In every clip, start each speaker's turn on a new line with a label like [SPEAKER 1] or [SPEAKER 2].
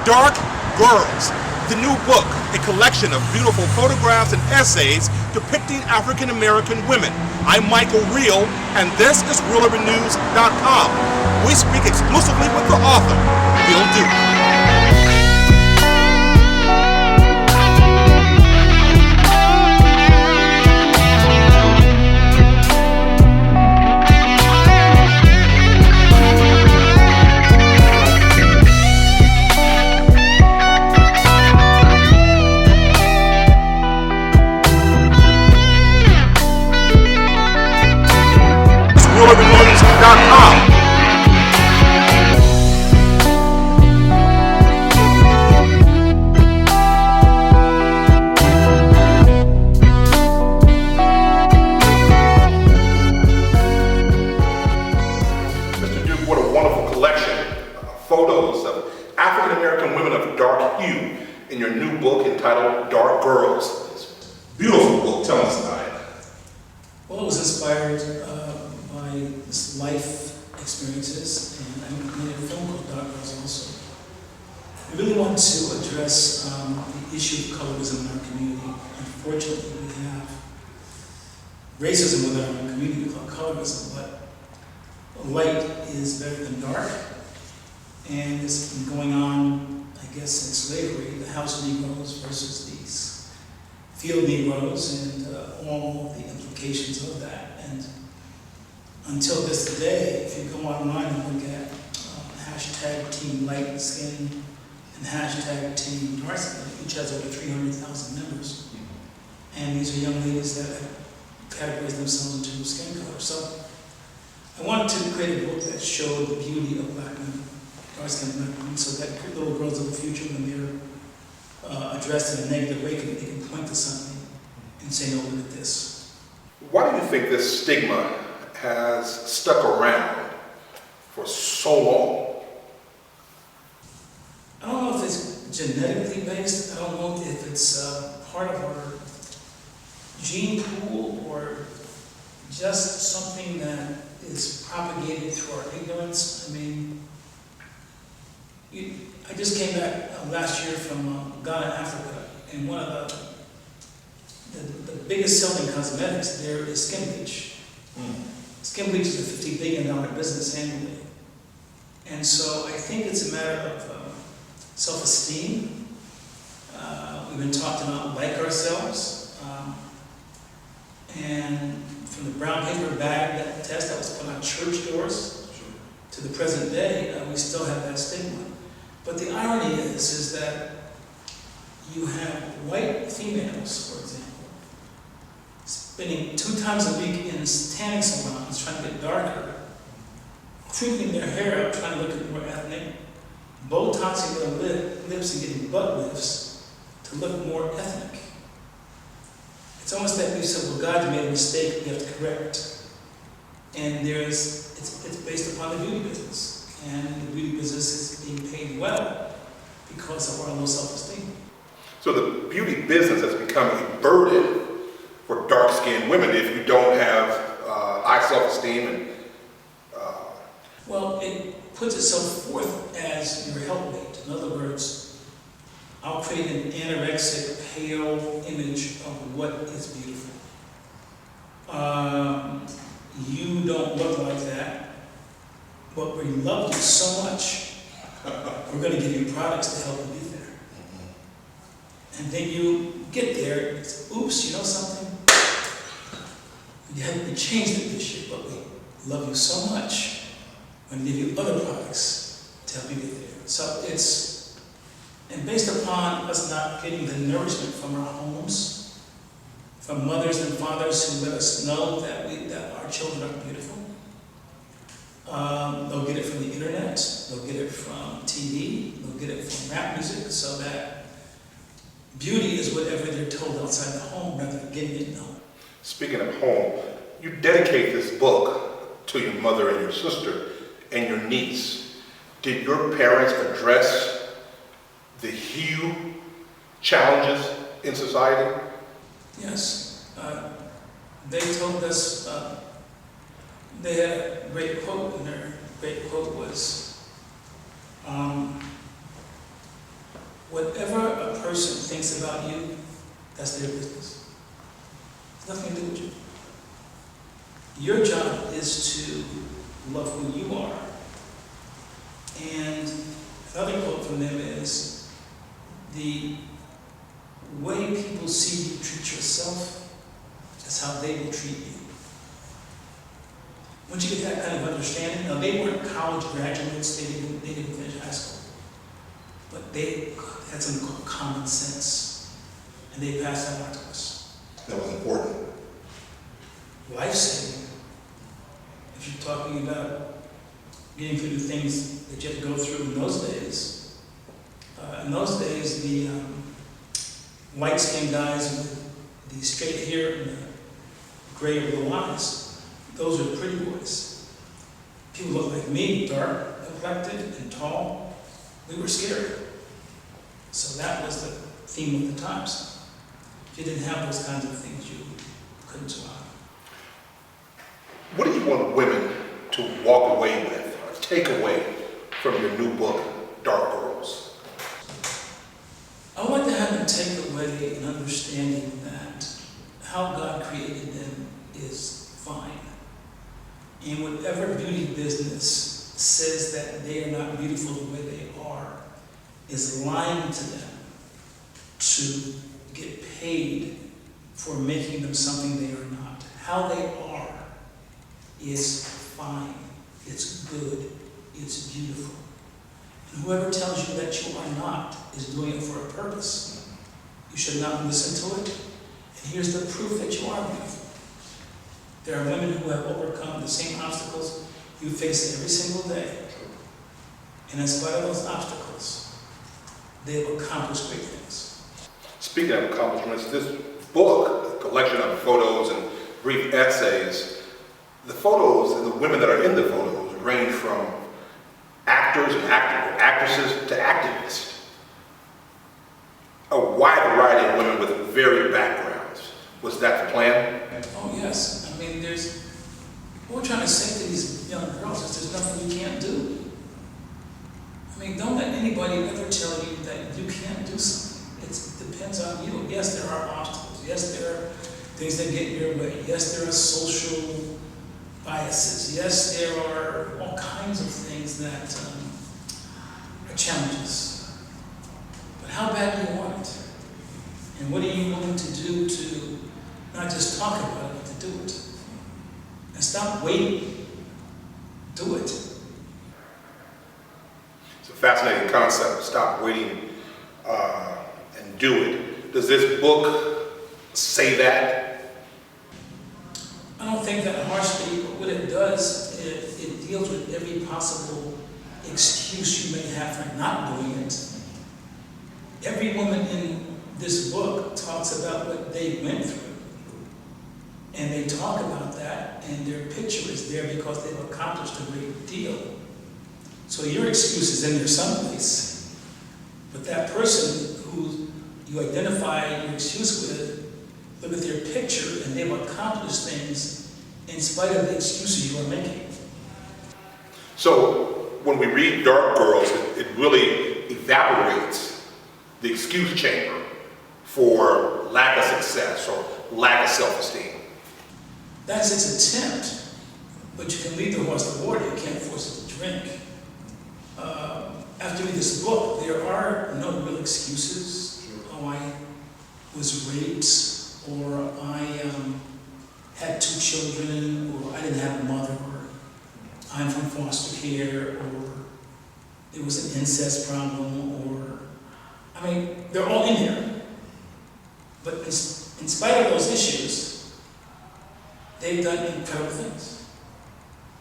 [SPEAKER 1] Dark Girls, the new book, a collection of beautiful photographs and essays depicting African American women. I'm Michael Reel, and this is ReelUrbanNews.com. We speak exclusively with the author, Bill Duke. ReelUrbanNews.com. Mr. Duke, what a wonderful collection of photos of African American women of dark hue in your new book entitled Dark Girls. It's a beautiful book. Tell us about it.
[SPEAKER 2] Well, it was inspired by this life experiences, and I made a film called Dark Girls also. I really want to address the issue of colorism in our community. Unfortunately, we have racism within our community called colorism, but light is better than dark, and it's been going on, I guess, since slavery, the house Negroes versus these field Negroes, and all of the implications of that. And until this day, if you go online and look at hashtag Team Light Skin and hashtag Team Dark Skin, each has over 300,000 members. And these are young ladies that have categorized themselves into skin color. So I wanted to create a book that showed the beauty of black women, dark-skinned black women, so that little girls of the future, when they're addressed in a negative way, they can point to something and say, no, look at this.
[SPEAKER 1] Why do you think this stigma has stuck around for so long?
[SPEAKER 2] I don't know if it's genetically based. I don't know if it's part of our gene pool or just something that is propagated through our ignorance. I mean, I just came back last year from Ghana, Africa, and one of the biggest selling cosmetics there is skin bleach. Skin bleach is a $50 billion business annually. And so I think it's a matter of self-esteem. We've been taught to not like ourselves. And from the brown paper bag that test that was put on church doors to the present day, we still have that stigma. But the irony is that you have white females, for example, spending 2 times a week in tanning salons trying to get darker, crinkling their hair up, trying to look more ethnic, botoxing their lips and getting butt lifts to look more ethnic. It's almost like we said, well, God made a mistake, we have to correct. And it's based upon the beauty business. And the beauty business is being paid well because of our low self-esteem.
[SPEAKER 1] So the beauty business has become a burden for dark-skinned women if you don't have high self-esteem and
[SPEAKER 2] Well, it puts itself forth as your helpmate. In other words, I'll create an anorexic, pale image of what is beautiful. You don't look like that, but we love you so much, we're going to give you products to help you get there. And then you get there, it's, oops, you know something? We changed it this year, but we love you so much, we're going to give you other products to help you get there. So and based upon us not getting the nourishment from our homes, from mothers and fathers who let us know that our children are beautiful, they'll get it from the internet, they'll get it from TV, they'll get it from rap music, so that beauty is whatever they're told outside the home rather than getting it in the home.
[SPEAKER 1] Speaking of home, you dedicate this book to your mother and your sister and your niece. Did your parents address the hue challenges in society?
[SPEAKER 2] Yes. They told us, they had a great quote, and their great quote was, whatever a person thinks about you, that's their business. It's nothing to do with you. Your job is to love who you are. And another quote from them is, the way people see you treat yourself is how they will treat you. Once you get that kind of understanding, now they weren't college graduates, they didn't finish high school, but they had something called common sense, and they passed that on to us.
[SPEAKER 1] That was important.
[SPEAKER 2] Life-saving. If you're talking about getting through the things that you had to go through in those days, the light-skinned guys with the straight hair and the gray or blue eyes, those are pretty boys. People look like me, dark, complected, and tall. We were scary. So that was the theme of the times. If you didn't have those kinds of things, you couldn't survive.
[SPEAKER 1] What do you want women to walk away with or take away from your new book, Dark Girls?
[SPEAKER 2] I would like to have them take away an understanding that how God created them is fine. And whatever beauty business says that they are not beautiful the way they are is lying to them to get paid for making them something they are not. How they are is fine, it's good, it's beautiful. And whoever tells you that you are not is doing it for a purpose. You should not listen to it. And here's the proof that you are beautiful. There are women who have overcome the same obstacles you face every single day. And in spite of those obstacles, they have accomplished great things.
[SPEAKER 1] Speaking of accomplishments, this book, a collection of photos and brief essays, the photos and the women that are in the photos range from actors and actresses to activists. A wide variety of women with varied backgrounds. Was that the plan?
[SPEAKER 2] Oh yes. I mean, what we're trying to say to these young girls is there's nothing you can't do. I mean, don't let anybody ever tell you that you can't do something. It depends on you. Yes, there are obstacles. Yes, there are things that get in your way. Yes, there are social biases. Yes, there are all kinds of things that are challenges. But how bad do you want it? And what are you willing to do to not just talk about it, but to do it? And stop waiting. Do it.
[SPEAKER 1] It's a fascinating concept. Stop waiting and do it. Does this book say that?
[SPEAKER 2] I don't think that harshly, but what it does, it deals with every possible excuse you may have for not doing it. Every woman in this book talks about what they went through. And they talk about that, and their picture is there because they've accomplished a great deal. So your excuse is in there someplace. But that person who you identify your excuse with, look at their picture, and they've accomplished things in spite of the excuses you are making.
[SPEAKER 1] So when we read Dark Girls, it really evaporates the excuse chamber for lack of success or lack of self-esteem.
[SPEAKER 2] That's its attempt, but you can lead the horse to water, you can't force it to drink. After reading this book, there are no real excuses. Oh, I was raped, or I had 2 children, or I didn't have a mother, or I'm from foster care, or there was an incest problem, or, I mean, they're all in here. But in spite of those issues, they've done incredible things.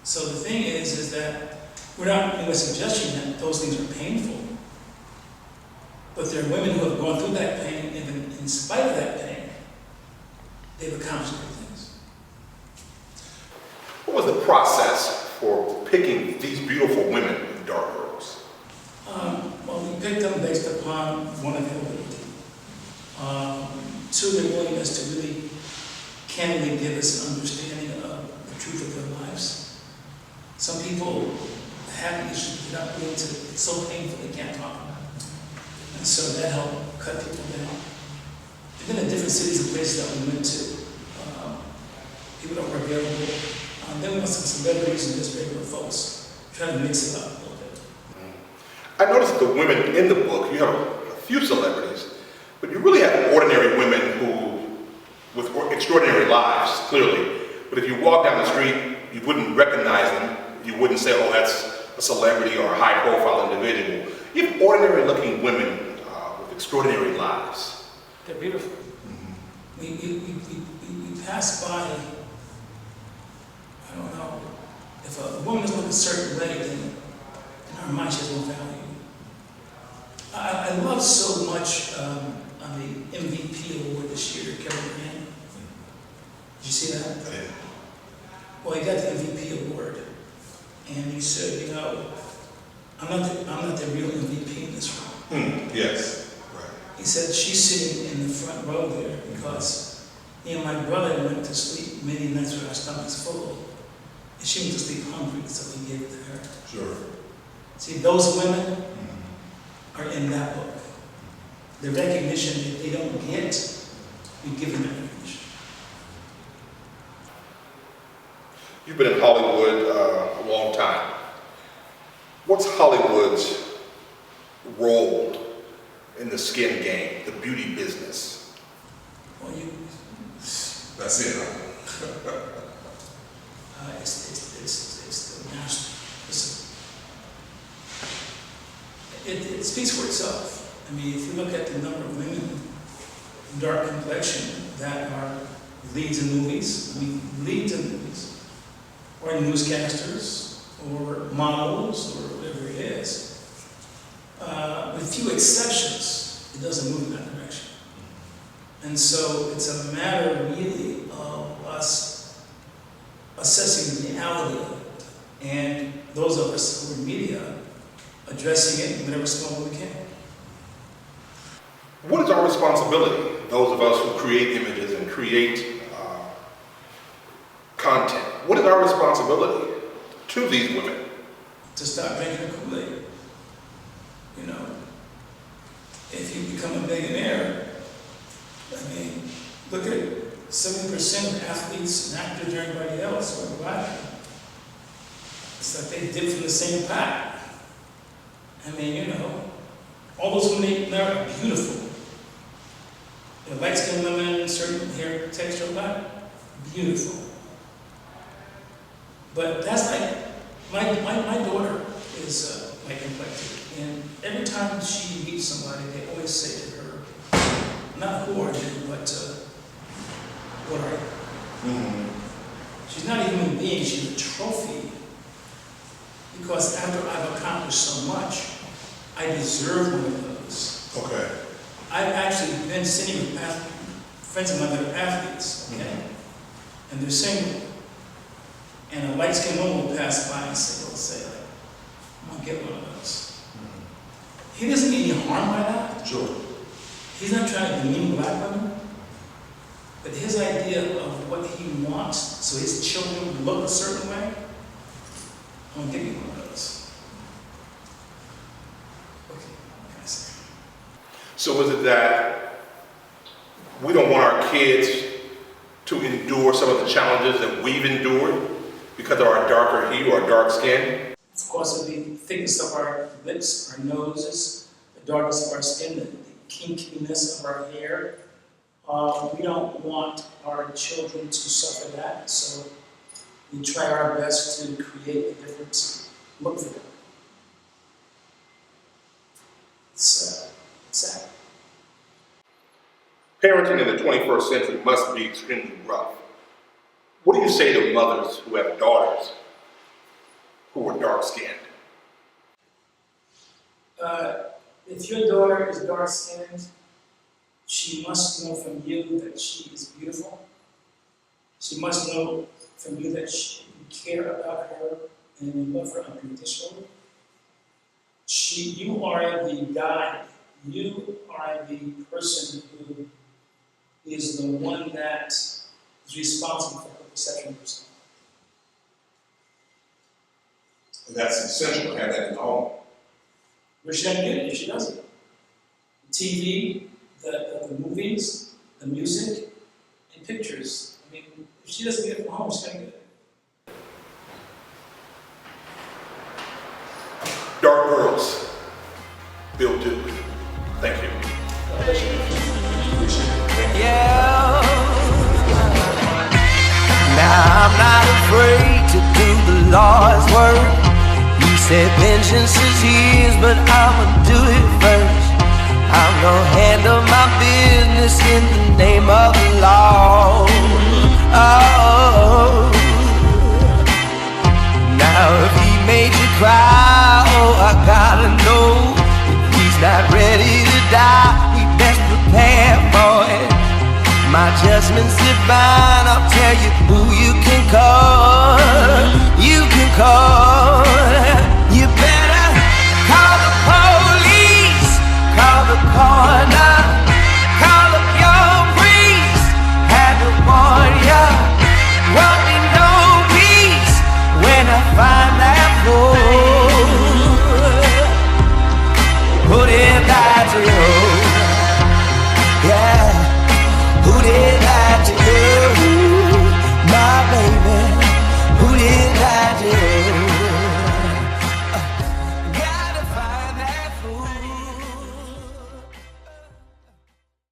[SPEAKER 2] So the thing is that we're not making a suggestion that those things are painful, but there are women who have gone through that pain, and in spite of that pain, they've accomplished great things.
[SPEAKER 1] What was the process for picking these beautiful women in Dark Girls?
[SPEAKER 2] Well, we picked them based upon one, availability. 2, their willingness to really candidly give us an understanding of the truth of their lives. Some people have issues they're not willing to, it's so painful they can't talk about it. And so that helped cut people down. Even in different cities and places that we went to, people that were available. Then we had some celebrities and just regular folks trying to mix it up a little bit.
[SPEAKER 1] I noticed that the women in the book, you have a few celebrities, but you really have ordinary women with extraordinary lives, clearly. But if you walk down the street, you wouldn't recognize them. You wouldn't say, oh, that's a celebrity or a high-profile individual. You have ordinary-looking women with extraordinary lives.
[SPEAKER 2] They're beautiful. We pass by, I don't know, if a woman is looking a certain way, then in our mind she has no value. I love so much on the MVP award this year, Kevin Durant. Did you see that?
[SPEAKER 1] Yeah.
[SPEAKER 2] Well, he got the MVP award, and he said, you know, I'm not the real MVP in this room.
[SPEAKER 1] Yes. Right.
[SPEAKER 2] He said, she's sitting in the front row there because me and my brother went to sleep many nights with our stomachs full, and she went to sleep hungry, so he gave it to her.
[SPEAKER 1] Sure.
[SPEAKER 2] See, those women are in that book. The recognition that they don't get, we give them that recognition.
[SPEAKER 1] You've been in Hollywood a long time. What's Hollywood's role in the skin game, the beauty business?
[SPEAKER 2] Well,
[SPEAKER 1] That's it.
[SPEAKER 2] it's the master. It speaks for itself. I mean, if you look at the number of women, dark complexion, that are leads in movies, or newscasters, or models, or whatever it is, with few exceptions, it doesn't move in that direction. And so it's a matter really of us assessing the reality of it, and those of us who are in media addressing it in whatever small way we can.
[SPEAKER 1] What is our responsibility, those of us who create images and create content? What is our responsibility to these women?
[SPEAKER 2] To stop drinking the Kool-Aid. You know, if you become a millionaire, I mean, look at 70% of athletes and actors and everybody else who are black. It's like they dip from the same pot. I mean, you know, all those women are beautiful. The light-skinned women, certain hair texture, black, beautiful. But that's like, my daughter is my complexion, and every time she meets somebody, they always say to her, not who are you, but what are you? She's not a human being, she's a trophy. Because after I've accomplished so much, I deserve one of those.
[SPEAKER 1] Okay.
[SPEAKER 2] I've actually been sitting with friends of mine that are athletes, okay? And they're single. And a light-skinned woman will pass by and say, like, I'm gonna get one of those. He doesn't mean any harm by that.
[SPEAKER 1] Sure.
[SPEAKER 2] He's not trying to demean black women. But his idea of what he wants, so his children look a certain way, I'm gonna give you one of those. Okay, what can I say?
[SPEAKER 1] So is it that we don't want our kids to endure some of the challenges that we've endured because of our darker hue or dark skin?
[SPEAKER 2] Of course, it'll be the thickness of our lips, our noses, the darkness of our skin, the kinkiness of our hair. We don't want our children to suffer that, so we try our best to create a different look for them. It's sad.
[SPEAKER 1] Parenting in the 21st century must be extremely rough. What do you say to mothers who have daughters who are dark-skinned?
[SPEAKER 2] If your daughter is dark-skinned, she must know from you that she is beautiful. She must know from you that you care about her and you love her unconditionally. You are the guide. You are the person who is the one that is responsible for her perception of herself.
[SPEAKER 1] And that's essential to have that in the home.
[SPEAKER 2] Where she doesn't get it if she doesn't. TV, the movies, the music, and pictures. I mean, if she doesn't get it from home, she's gonna get it.
[SPEAKER 1] Dark Girls, Bill Duke. Thank you.
[SPEAKER 3] Yeah. Now I'm not afraid to do the Lord's work. He said vengeance is his, but I'ma do it first. I'm gonna handle my business in the name of the law. Oh. Now if he made you cry, oh, I gotta know. If he's not ready to die, we best prepare for it. My judgment's divine, I'll tell you who you can call. You can call. You better call the police, call the coroner, call up your priest, had to warn ya. Won't be no peace when I find that fool. Who did that to you? Yeah. Who did that to you, my baby? Who did that to you?